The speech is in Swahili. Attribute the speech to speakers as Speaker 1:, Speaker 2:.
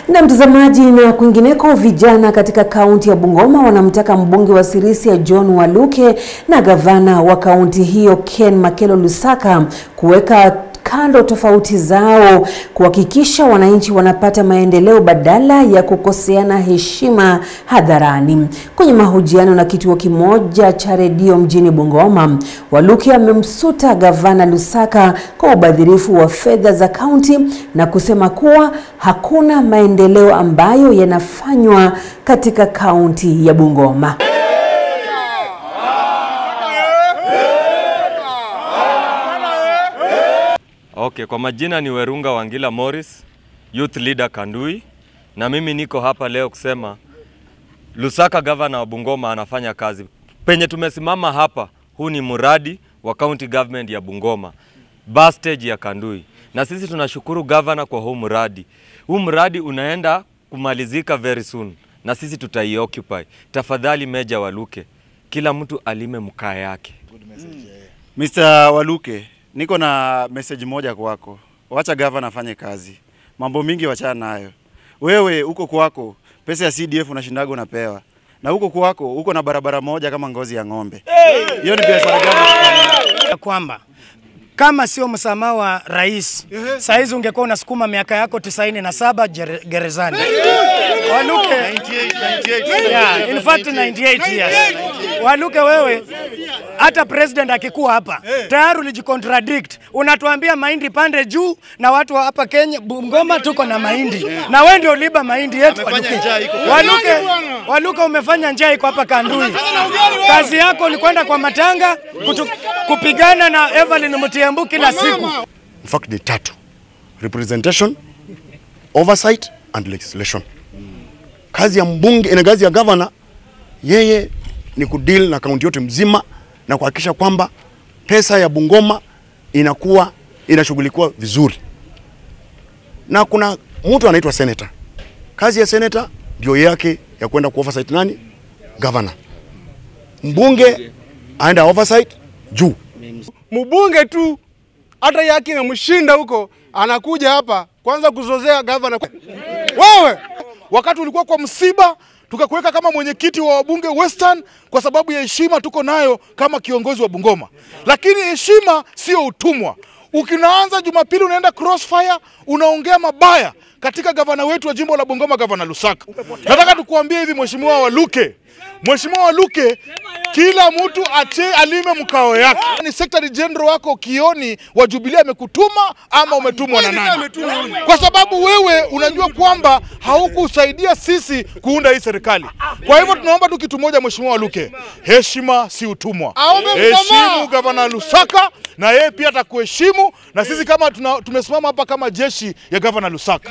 Speaker 1: Na mtazamaji, na kwingineko, vijana katika kaunti ya Bungoma wanamtaka mbunge wa Sirisia John Waluke na gavana wa kaunti hiyo Ken Makelo Lusaka kuweka kando tofauti zao, kuhakikisha wananchi wanapata maendeleo badala ya kukoseana heshima hadharani. Kwenye mahojiano na kituo kimoja cha redio mjini Bungoma, Waluke amemsuta gavana Lusaka kwa ubadhirifu wa fedha za kaunti na kusema kuwa hakuna maendeleo ambayo yanafanywa katika kaunti ya Bungoma.
Speaker 2: Okay, kwa majina ni Werunga Wangila Morris, Youth Leader Kandui, na mimi niko hapa leo kusema Lusaka governor wa Bungoma anafanya kazi. Penye tumesimama hapa, huu ni mradi wa county government ya Bungoma, bus stage ya Kandui. Na sisi tunashukuru governor kwa huu mradi. Huu mradi unaenda kumalizika very soon na sisi tutaioccupy. Tafadhali Meja Waluke, kila mtu alime mkaa yake.
Speaker 3: Mr. Waluke, niko na message moja kwako. Wacha governor afanye kazi. Mambo mingi wachana nayo. Wewe uko kwako, pesa ya CDF unashindaga unapewa. Na uko kwako, uko na barabara moja kama ngozi ya ng'ombe. Hiyo ni biashara gani?
Speaker 4: Kwamba kama sio msamaha wa rais, saizi ungekuwa unasukuma miaka yako 97 gerezani. Waluke 98. Yeah, in fact 98 years. Waluke wewe, hata president akikuwa hapa, tayari ulijicontradict. Unatuambia mahindi pande juu na watu wa hapa Kenya, Bungoma tuko na mahindi. Na wewe ndio uliba mahindi yetu Waluke. Waluke umefanya njaa iko hapa Kandui. Kazi yako ni kwenda kwa matanga, kupigana na Evelyn Mutiambu kila siku.
Speaker 5: In fact ni tatu: representation, oversight and legislation. Kazi ya mbunge na kazi ya governor, yeye ni kudeal na kaunti yote mzima na kuhakikisha kwamba pesa ya Bungoma inakuwa inashughulikiwa vizuri. Na kuna mtu anaitwa senator. Kazi ya senator ndio yake ya kwenda ku oversight nani? Governor. Mbunge aenda oversight juu.
Speaker 6: Mbunge tu hata yake imemshinda huko, anakuja hapa kwanza kuzozea governor. Wewe wakati ulikuwa kwa msiba tukakuweka kama mwenyekiti wa wabunge Western kwa sababu ya heshima tuko nayo kama kiongozi wa Bungoma. Lakini heshima sio utumwa. Ukinaanza Jumapili unaenda crossfire, unaongea mabaya katika gavana wetu wa jimbo la Bungoma, gavana Lusaka. Nataka tukuambie hivi Mheshimiwa Waluke. Mheshimiwa Waluke, kila mtu alime mkao yake. Ni Secretary General wako Kioni wa Jubilee amekutuma ama umetumwa na nani? Kwa sababu wewe unajua kwamba haukusaidia sisi kuunda hii serikali. Kwa hivyo tunaomba tu kitu moja Mheshimiwa Waluke, heshima si utumwa. Heshimu gavana Lusaka na yeye pia atakuheshimu, na sisi kama tumesimama hapa kama jeshi ya gavana Lusaka.